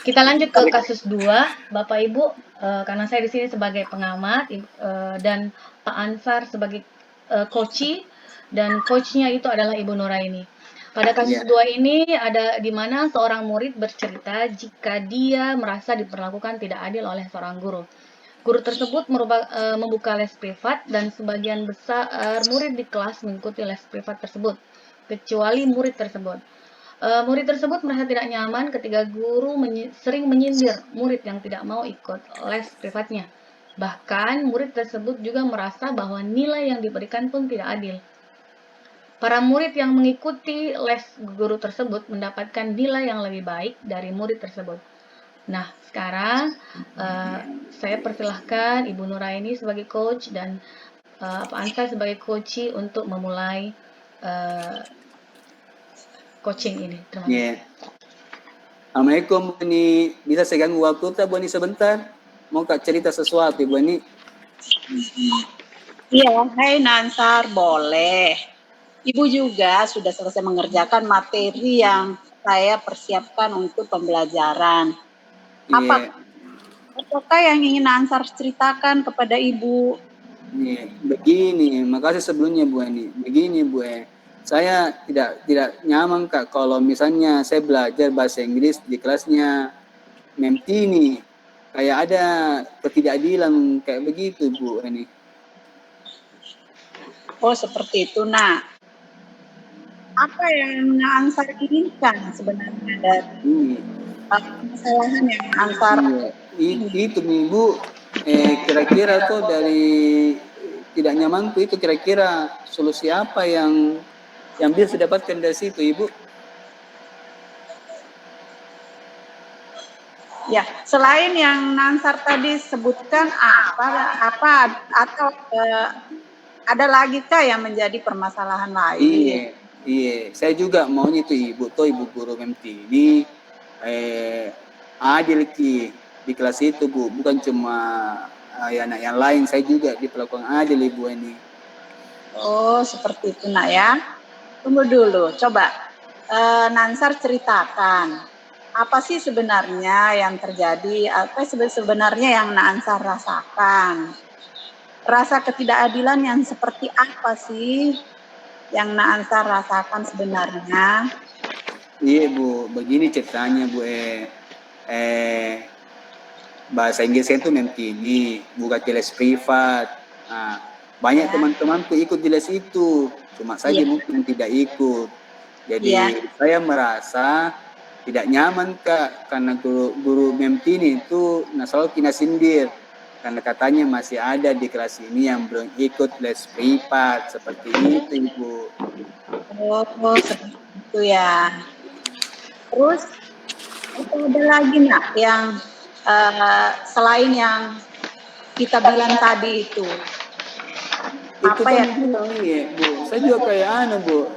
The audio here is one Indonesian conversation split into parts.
Kita lanjut ke kasus 2, Bapak Ibu, karena saya di sini sebagai pengamat, dan Pak Ansar sebagai coachee, dan coachnya itu adalah Ibu Nuraini. Pada kasus 2 ini ada di mana seorang murid bercerita jika dia merasa diperlakukan tidak adil oleh seorang guru. Guru tersebut membuka les privat dan sebagian besar murid di kelas mengikuti les privat tersebut, kecuali murid tersebut. Murid tersebut merasa tidak nyaman ketika guru sering menyindir murid yang tidak mau ikut les privatnya. Bahkan murid tersebut juga merasa bahwa nilai yang diberikan pun tidak adil. Para murid yang mengikuti les guru tersebut mendapatkan nilai yang lebih baik dari murid tersebut. Nah, sekarang saya persilahkan Ibu Nuraini sebagai coach dan Pak Ansar sebagai coachee untuk memulai coaching ini. Terima kasih. Assalamualaikum Bu Ani. Bisa saya ganggu waktu tak Bu Ani sebentar? Mau Kak cerita sesuatu Bu Ani? Iya, hai Nansar, boleh. Ibu juga sudah selesai mengerjakan materi yang saya persiapkan untuk pembelajaran. Apakah yang ingin Nansar ceritakan kepada Ibu? Begini, makasih sebelumnya Bu Ani. Begini Bu, saya tidak nyaman Kak kalau misalnya saya belajar bahasa Inggris di kelasnya Memtini, kayak ada ketidakadilan kayak begitu Bu Ani. Oh seperti itu. Nah, apa yang Nansar inginkan sebenarnya dari kesalahan yang Nansar? Itu nih Bu, kira-kira tuh dari tidak nyaman tuh itu kira-kira solusi apa yang bisa didapatkan dari situ Ibu? Ya, selain yang Nansar tadi sebutkan apa atau ada lagi kah yang menjadi permasalahan lain? Iya. Saya juga maunya itu Ibu guru Memtini adil di kelas itu Bu, bukan cuma anak yang lain, saya juga diperlakukan adil Ibu ini. Oh seperti itu Nak ya. Tunggu dulu, coba Nansar ceritakan apa sih sebenarnya yang terjadi, apa sebenarnya yang Nansar rasakan, rasa ketidakadilan yang seperti apa sih yang Nansar rasakan sebenarnya? Iya Bu, begini ceritanya Bu, bahasa Inggrisnya itu Memtini, buka les privat. Nah, banyak teman-temanku ikut di les itu, cuma saja mungkin tidak ikut. Jadi saya merasa tidak nyaman Kak, karena guru Memtini itu selalu kena sindir, karena katanya masih ada di kelas ini yang belum ikut les privat, seperti itu Ibu. Oh seperti itu ya. Terus ada lagi Nak yang selain yang kita bilang tadi itu? Apa ya? Bu, saya juga kayak Bu,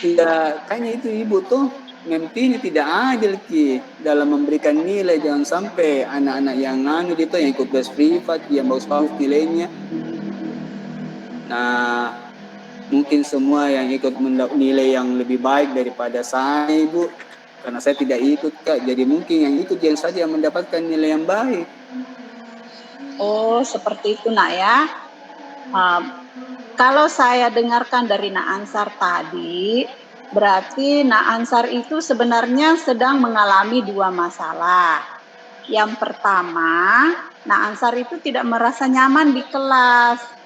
tidak kayaknya itu Ibu tuh Memtini tidak adil dalam memberikan nilai. Jangan sampai anak-anak yang itu yang ikut les privat yang bagus-bagus nilainya. Nah, mungkin semua yang ikut nilai yang lebih baik daripada saya Ibu, karena saya tidak ikut Kak. Jadi mungkin yang ikut yang saja yang mendapatkan nilai yang baik. Oh seperti itu Nak ya. Kalau saya dengarkan dari Nak Ansar tadi, berarti Nak Ansar itu sebenarnya sedang mengalami dua masalah. Yang pertama, Nak Ansar itu tidak merasa nyaman di kelas.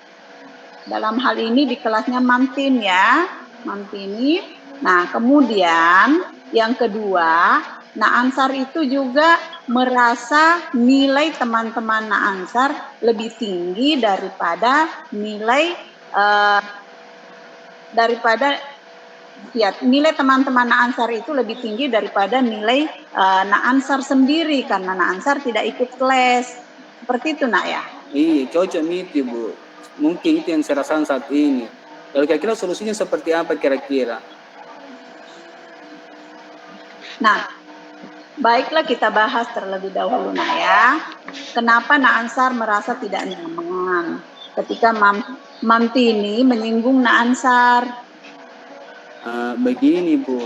Dalam hal ini di kelasnya Mamtin ya, Mamtini. Nah kemudian yang kedua, Nak Ansar itu juga merasa nilai teman-teman Nak Ansar lebih tinggi daripada nilai nilai teman-teman Nak Ansar itu lebih tinggi daripada nilai Nak Ansar sendiri, karena Nak Ansar tidak ikut les. Seperti itu Nak ya? Iya, cocok itu Bu. Mungkin itu yang saya rasakan saat ini. Lalu kira-kira solusinya seperti apa kira-kira? Nah, baiklah kita bahas terlebih dahulu Nak ya. Kenapa Nak Ansar merasa tidak nyaman ketika Mamtini menyinggung Nak Ansar? Begini Bu,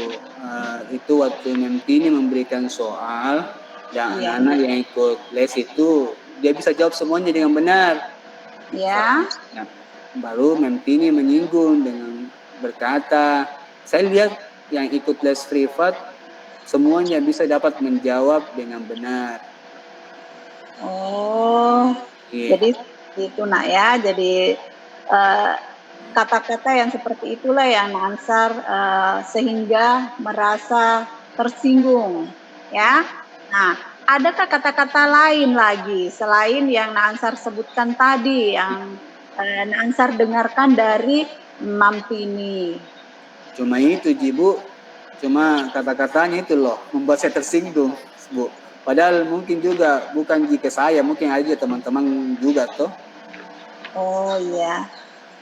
itu waktu Memtini memberikan soal dan Iya. anak-anak yang ikut les itu dia bisa jawab semuanya dengan benar. Ya. Nah, baru Memtini menyinggung dengan berkata, saya lihat yang ikut les privat semuanya bisa dapat menjawab dengan benar. Oh, Iya. jadi itu nak ya. Jadi kata-kata yang seperti itulah yang Ansar sehingga merasa tersinggung, ya. Nah, adakah kata-kata lain lagi selain yang Ansar sebutkan tadi yang Ansar dengarkan dari Mamtini? Cuma itu Ji Bu, cuma kata-katanya itu loh membuat saya tersinggung Bu. Padahal mungkin juga bukan jika saya, mungkin aja teman-teman juga toh. Oh iya.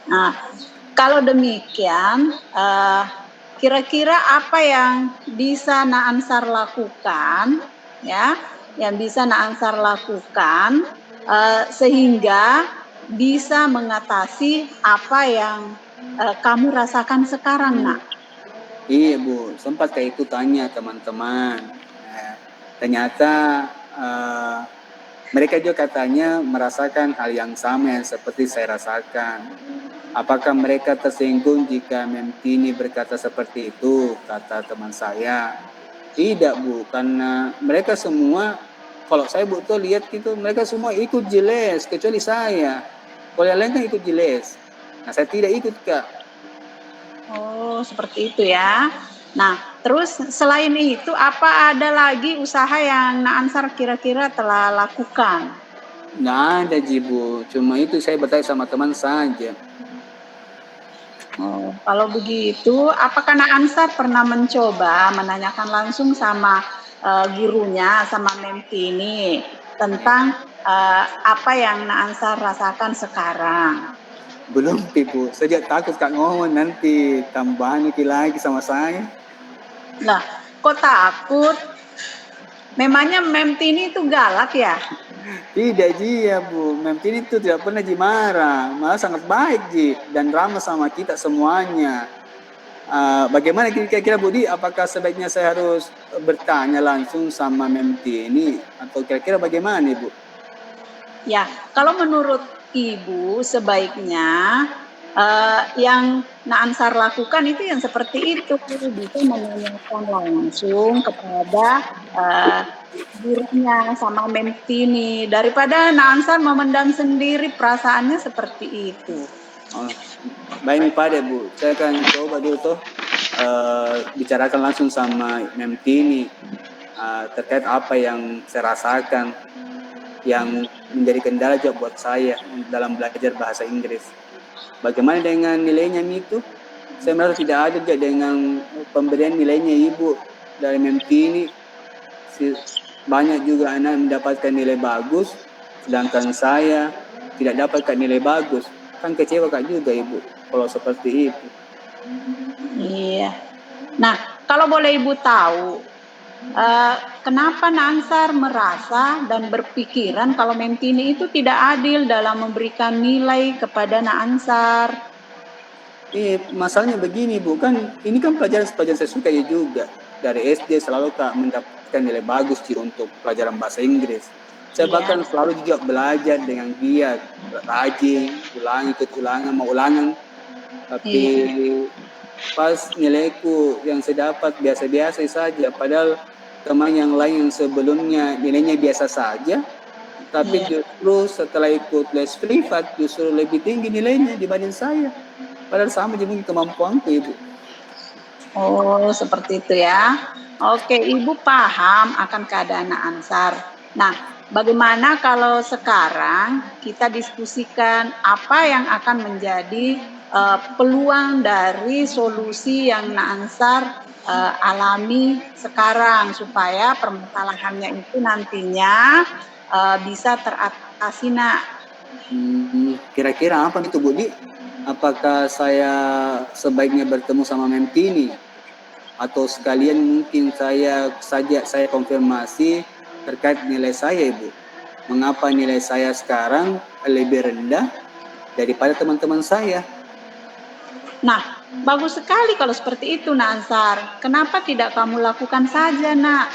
Nah, kalau demikian, kira-kira apa yang bisa Ansar lakukan, ya, yang bisa Ansar lakukan sehingga bisa mengatasi apa yang kamu rasakan sekarang, Nak? Iya Bu, sempat kayak itu tanya teman-teman. Nah, ternyata mereka juga katanya merasakan hal yang sama yang seperti saya rasakan. Apakah mereka tersinggung jika Memtini berkata seperti itu, kata teman saya. Tidak Bu, karena mereka semua, kalau saya betul lihat gitu, mereka semua ikut jeles, kecuali saya. Kalau yang lain kan ikut jeles. Nah saya tidak ikut Kak. Oh, seperti itu ya. Nah, terus selain itu, apa ada lagi usaha yang Ansar kira-kira telah lakukan? Nggak ada Ji Bu, cuma itu saya bertanya sama teman saja. Oh, kalau begitu, apakah Ansar pernah mencoba menanyakan langsung sama gurunya, sama Memtini tentang apa yang Ansar rasakan sekarang? Belum Bu, saya takut Kak ngomong nanti tambahan lagi sama saya. Lah, kok takut? Memangnya Memtini itu galak ya? Tidak Ji ya Bu, Memtini itu tidak pernah Ji marah, malah sangat baik Ji dan ramah sama kita semuanya. Bagaimana kira-kira Budi, apakah sebaiknya saya harus bertanya langsung sama Memtini atau kira-kira bagaimana Ibu? Ya, kalau menurut Ibu sebaiknya yang Ansar lakukan itu yang seperti itu, bisa menanyakan langsung kepada gurunya sama Memtini daripada Ansar memendam sendiri perasaannya seperti itu. Oh, baik Pak Bu, saya akan coba dulu tuh bicarakan langsung sama Memtini terkait apa yang saya rasakan yang menjadi kendala juga buat saya dalam belajar bahasa Inggris. Bagaimana dengan nilainya itu? Saya merasa tidak ada juga dengan pemberian nilainya Ibu dari Memtini. Banyak juga anak mendapatkan nilai bagus, sedangkan saya tidak dapatkan nilai bagus. Kan kecewa Kak juga Ibu kalau seperti itu. Iya. Nah, kalau boleh Ibu tahu, kenapa Ansar merasa dan berpikiran kalau Memtini itu tidak adil dalam memberikan nilai kepada Ansar? Masalahnya begini Bu, kan ini kan pelajaran saya suka ya juga. Dari SD selalu Kak mendapatkan nilai bagus sih untuk pelajaran bahasa Inggris. Saya bahkan selalu juga belajar dengan giat, rajin, ikut ulangan, mau ulangan. Tapi pas nilaiku yang saya dapat biasa-biasa saja, padahal teman yang lain yang sebelumnya nilainya biasa saja, tapi justru setelah ikut les privat justru lebih tinggi nilainya dibanding saya. Padahal sama juga kemampuanku Ibu. Oh, seperti itu ya. Oke, Ibu paham akan keadaan Ansar. Nah, bagaimana kalau sekarang kita diskusikan apa yang akan menjadi peluang dari solusi yang Ansar alami sekarang supaya permasalahannya itu nantinya bisa teratasi, Nak. Kira-kira apa itu Budi? Apakah saya sebaiknya bertemu sama Memtini? Atau sekalian mungkin saya konfirmasi terkait nilai saya Ibu. Mengapa nilai saya sekarang lebih rendah daripada teman-teman saya? Nah, Bagus sekali kalau seperti itu, Nak Ansar. Kenapa tidak kamu lakukan saja, Nak?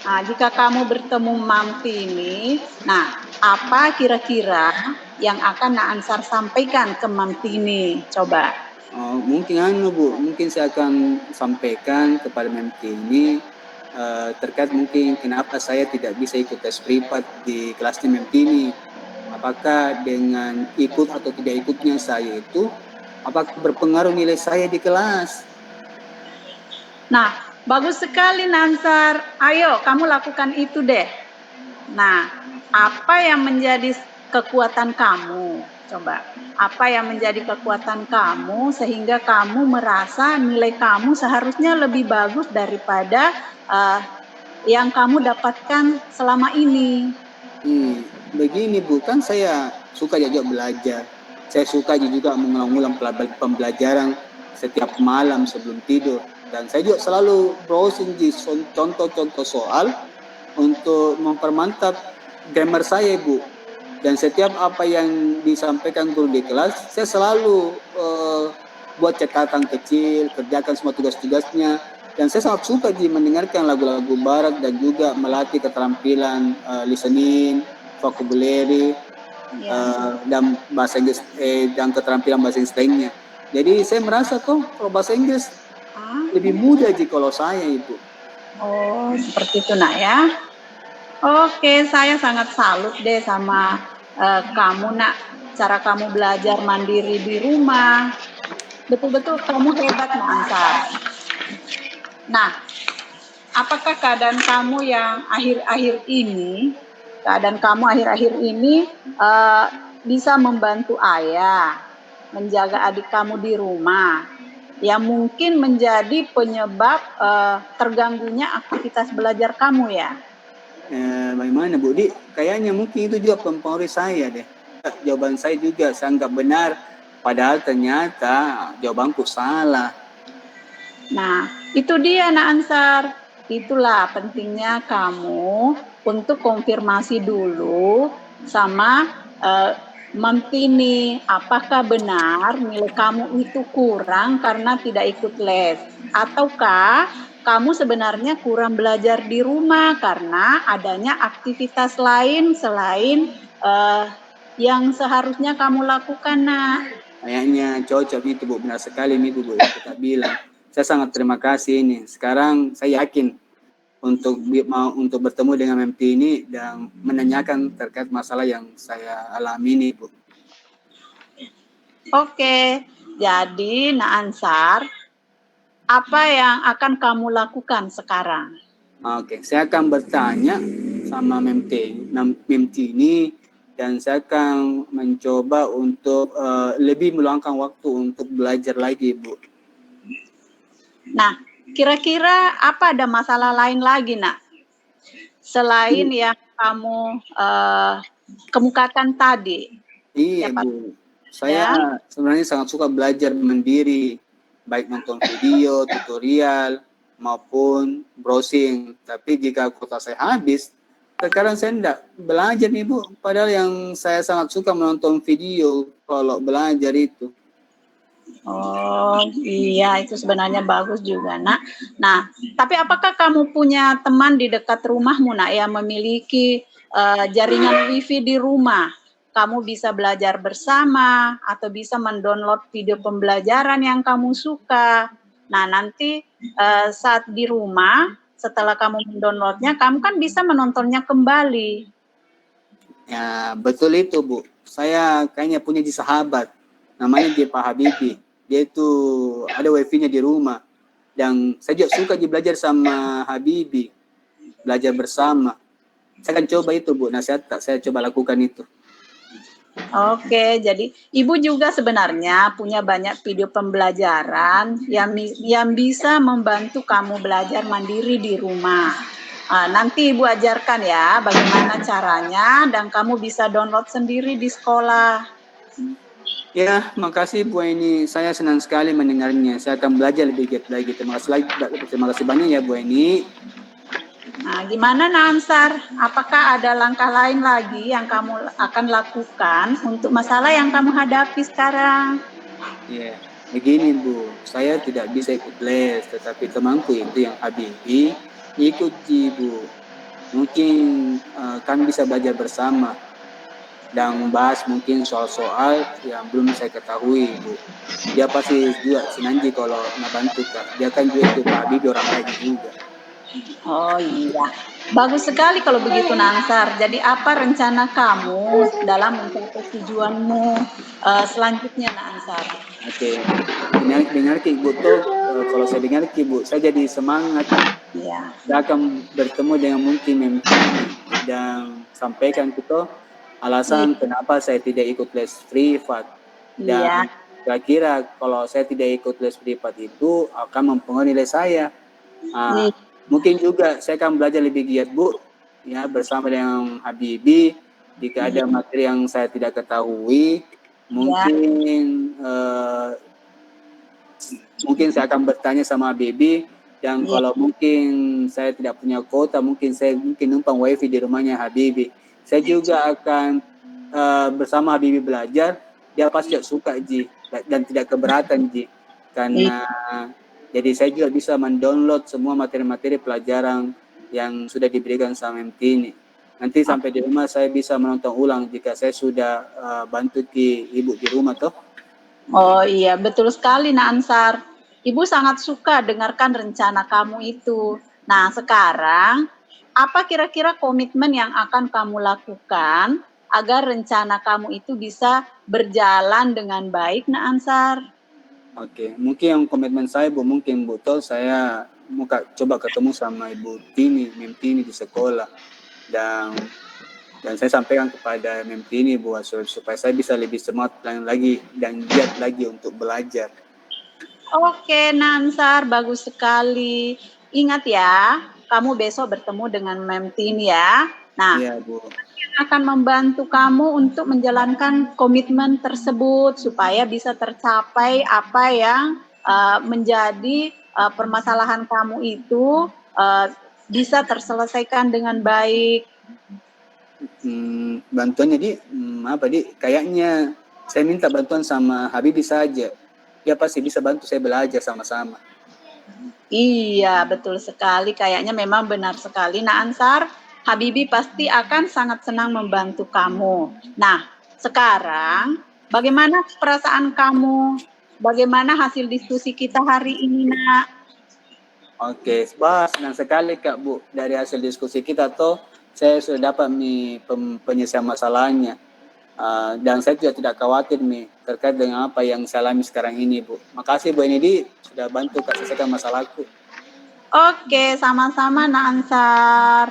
Nah, jika kamu bertemu Mamti ini, nah, apa kira-kira yang akan Nak Ansar sampaikan ke Mamti ini? Coba. Oh, mungkin Bu, mungkin saya akan sampaikan kepada Mamti ini terkait mungkin kenapa saya tidak bisa ikut tes privat di kelasnya Mamti ini. Apakah dengan ikut atau tidak ikutnya saya itu, apakah berpengaruh nilai saya di kelas? Nah, bagus sekali Nansar. Ayo, kamu lakukan itu deh. Nah, apa yang menjadi kekuatan kamu? Coba, apa yang menjadi kekuatan kamu sehingga kamu merasa nilai kamu seharusnya lebih bagus daripada yang kamu dapatkan selama ini? Begini Bu, kan saya suka juga belajar. Saya suka juga mengulang-ulang pembelajaran setiap malam sebelum tidur. Dan saya juga selalu browsing di contoh-contoh soal untuk mempermantap grammar saya, Bu. Dan setiap apa yang disampaikan guru di kelas, saya selalu buat catatan kecil, kerjakan semua tugas-tugasnya. Dan saya sangat suka mendengarkan lagu-lagu barat dan juga melatih keterampilan listening, vocabulary, dan bahasa Inggris dan keterampilan bahasa Inggris lainnya. Jadi saya merasa kalau bahasa Inggris lebih mudah kalau saya itu. Oh, seperti itu Nak ya. Oke, saya sangat salut deh sama kamu Nak. Cara kamu belajar mandiri di rumah. Betul-betul kamu hebat Nak Ansar. Nah, apakah keadaan kamu yang akhir-akhir ini bisa membantu ayah menjaga adik kamu di rumah yang mungkin menjadi penyebab terganggunya aktivitas belajar kamu ya? Bagaimana Bu? Kayaknya mungkin itu juga mempengaruhi saya deh. Jawaban saya juga saya anggap benar, padahal ternyata jawabanku salah. Nah, itu dia Nak Ansar. Itulah pentingnya kamu untuk konfirmasi dulu sama Mamtini, apakah benar nilai kamu itu kurang karena tidak ikut les? Ataukah kamu sebenarnya kurang belajar di rumah karena adanya aktivitas lain selain yang seharusnya kamu lakukan, Nak? Kayaknya cocok itu Bu, benar sekali itu Bu yang kita bilang. Saya sangat terima kasih ini. Sekarang saya yakin untuk bertemu dengan MT ini dan menanyakan terkait masalah yang saya alami ini Bu. Oke, jadi Nak Ansar, apa yang akan kamu lakukan sekarang? Oke, saya akan bertanya sama MT ini dan saya akan mencoba untuk lebih meluangkan waktu untuk belajar lagi Bu. Nah, kira-kira apa ada masalah lain lagi, Nak? Selain yang kamu kemukakan tadi. Iya, Bu. Saya sebenarnya sangat suka belajar mandiri, baik nonton video, tutorial, maupun browsing. Tapi jika kuota saya habis, sekarang saya tidak belajar nih, Bu. Padahal yang saya sangat suka menonton video kalau belajar itu. Oh iya, itu sebenarnya bagus juga, Nak. Nah, tapi apakah kamu punya teman di dekat rumahmu, Nak, yang memiliki jaringan wifi di rumah? Kamu bisa belajar bersama atau bisa mendownload video pembelajaran yang kamu suka. Nah, nanti saat di rumah, setelah kamu mendownloadnya, kamu kan bisa menontonnya kembali. Ya, betul itu, Bu. Saya kayaknya punya sahabat, namanya dia Pak Habibie. Dia itu ada wifi-nya di rumah. Dan saya juga suka belajar sama Habibie. Belajar bersama. Saya akan coba itu, Bu. Nasihat saya coba lakukan itu. Oke, jadi Ibu juga sebenarnya punya banyak video pembelajaran yang bisa membantu kamu belajar mandiri di rumah. Nanti Ibu ajarkan ya bagaimana caranya dan kamu bisa download sendiri di sekolah. Ya, makasih Bu Eni. Saya senang sekali mendengarnya. Saya akan belajar lebih giat lagi. Terima kasih banyak ya Bu Eni. Nah, gimana Nansar? Apakah ada langkah lain lagi yang kamu akan lakukan untuk masalah yang kamu hadapi sekarang? Ya, begini Bu, saya tidak bisa ikut les, tetapi temanku itu yang Habibi ikut Ji Bu. Mungkin kami bisa belajar bersama dan membahas mungkin soal-soal yang belum saya ketahui Bu. Dia pasti juga senang Ji kalau ngebantu Kak. Dia kan juga itu Pak Habibi orang baik juga. Oh iya, bagus sekali kalau begitu Nansar. Jadi apa rencana kamu dalam mencapai tujuanmu selanjutnya Nansar? Oke, dengar Ki Bu tuh, kalau saya dengar Ki Bu, saya jadi semangat. Iya, Saya akan bertemu dengan mungkin Memtini dan sampaikan gitu alasan kenapa saya tidak ikut les privat. iya, Dan kira-kira kalau saya tidak ikut les privat itu akan mempengaruhi nilai saya. iya, Mungkin juga saya akan belajar lebih giat Bu, ya bersama dengan Habibi. Jika ada materi yang saya tidak ketahui, iya, mungkin saya akan bertanya sama Habibi. Dan iya. kalau mungkin saya tidak punya kuota, mungkin saya numpang wifi di rumahnya Habibi. Saya juga akan bersama Habibi belajar. Dia pasti suka Ji dan tidak keberatan Ji, karena jadi saya juga bisa mendownload semua materi-materi pelajaran yang sudah diberikan sama MT. Nanti sampai di rumah saya bisa menonton ulang jika saya sudah bantu ibu di rumah toh. Oh iya, betul sekali Ansar. Ibu sangat suka dengarkan rencana kamu itu. Nah, sekarang apa kira-kira komitmen yang akan kamu lakukan agar rencana kamu itu bisa berjalan dengan baik, Ansar? Oke, mungkin yang komitmen saya Bu, mungkin Bu Tol, saya mau coba ketemu sama Ibu Tini, Mem Tini di sekolah. Dan saya sampaikan kepada Mem Tini Bu, supaya saya bisa lebih semangat lagi dan giat lagi untuk belajar. Oke, Nansar, bagus sekali. Ingat ya, kamu besok bertemu dengan Mem Tini ya. Nah, Iya Bu. akan membantu kamu untuk menjalankan komitmen tersebut supaya bisa tercapai apa yang menjadi permasalahan kamu itu bisa terselesaikan dengan baik. Bantuannya apa kayaknya saya minta bantuan sama Habibi saja. Dia pasti bisa bantu saya belajar sama-sama. Iya, betul sekali. Kayaknya memang benar sekali. Nah, Ansar, Habibi pasti akan sangat senang membantu kamu. Nah, sekarang bagaimana perasaan kamu? Bagaimana hasil diskusi kita hari ini, Nak? Oke, senang sekali Kak Bu. Dari hasil diskusi kita tuh, saya sudah dapat penyelesaian masalahnya. Dan saya juga tidak khawatir terkait dengan apa yang saya alami sekarang ini Bu. Makasih Bu Enidi sudah bantu Kak selesaikan masalahku. Oke, sama-sama Nak Ansar.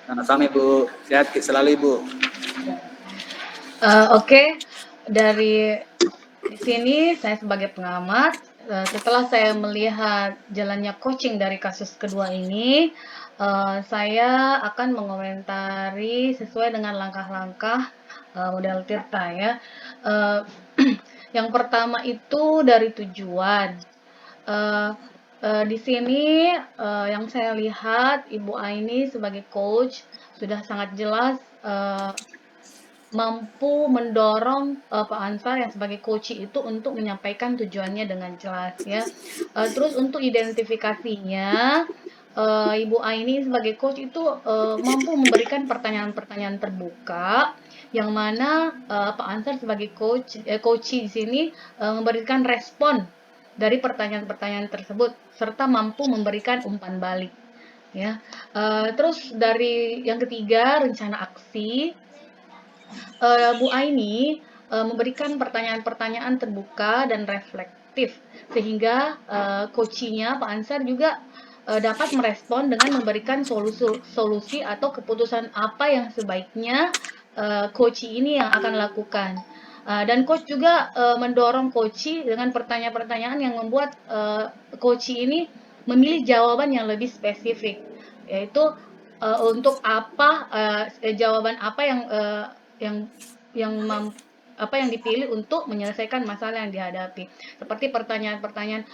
Sama-sama Bu, sehat selalu Ibu. Oke, dari di sini saya sebagai pengamat, setelah saya melihat jalannya coaching dari kasus kedua ini, saya akan mengomentari sesuai dengan langkah-langkah model Tirta ya. Yang pertama itu dari tujuan. Di sini yang saya lihat Ibu Aini sebagai coach sudah sangat jelas mampu mendorong Pak Ansar yang sebagai coach itu untuk menyampaikan tujuannya dengan jelas ya. Terus untuk identifikasinya Ibu Aini sebagai coach itu mampu memberikan pertanyaan-pertanyaan terbuka yang mana Pak Ansar sebagai coach di sini memberikan respon dari pertanyaan-pertanyaan tersebut serta mampu memberikan umpan balik ya. Terus dari yang ketiga rencana aksi. Bu Aini memberikan pertanyaan-pertanyaan terbuka dan reflektif sehingga coaching-nya Pak Ansar juga dapat merespon dengan memberikan solusi atau keputusan apa yang sebaiknya coaching ini yang akan lakukan. Dan coach juga mendorong coaching dengan pertanyaan-pertanyaan yang membuat coaching ini memilih jawaban yang lebih spesifik, yaitu untuk jawaban apa yang dipilih untuk menyelesaikan masalah yang dihadapi. Seperti pertanyaan-pertanyaan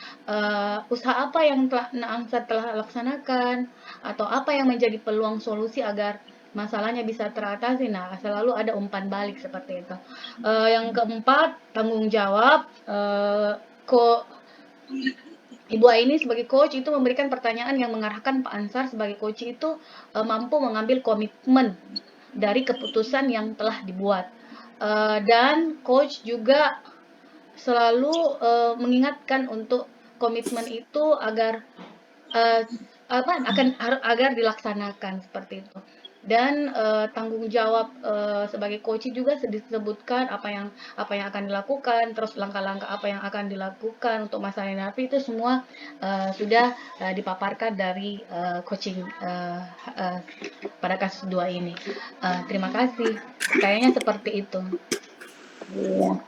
usaha apa yang Ansar telah laksanakan atau apa yang menjadi peluang solusi agar masalahnya bisa teratasi. Nah, selalu ada umpan balik seperti itu. Yang keempat, tanggung jawab. Ibu Aini sebagai coach itu memberikan pertanyaan yang mengarahkan Pak Ansar sebagai coach itu mampu mengambil komitmen dari keputusan yang telah dibuat. Dan coach juga selalu mengingatkan untuk komitmen itu agar agar dilaksanakan seperti itu. Dan tanggung jawab sebagai coach juga disebutkan apa yang akan dilakukan, terus langkah-langkah apa yang akan dilakukan untuk masa hadapi itu semua sudah dipaparkan dari coaching pada kasus 2 ini. Terima kasih. Kayaknya seperti itu. Iya.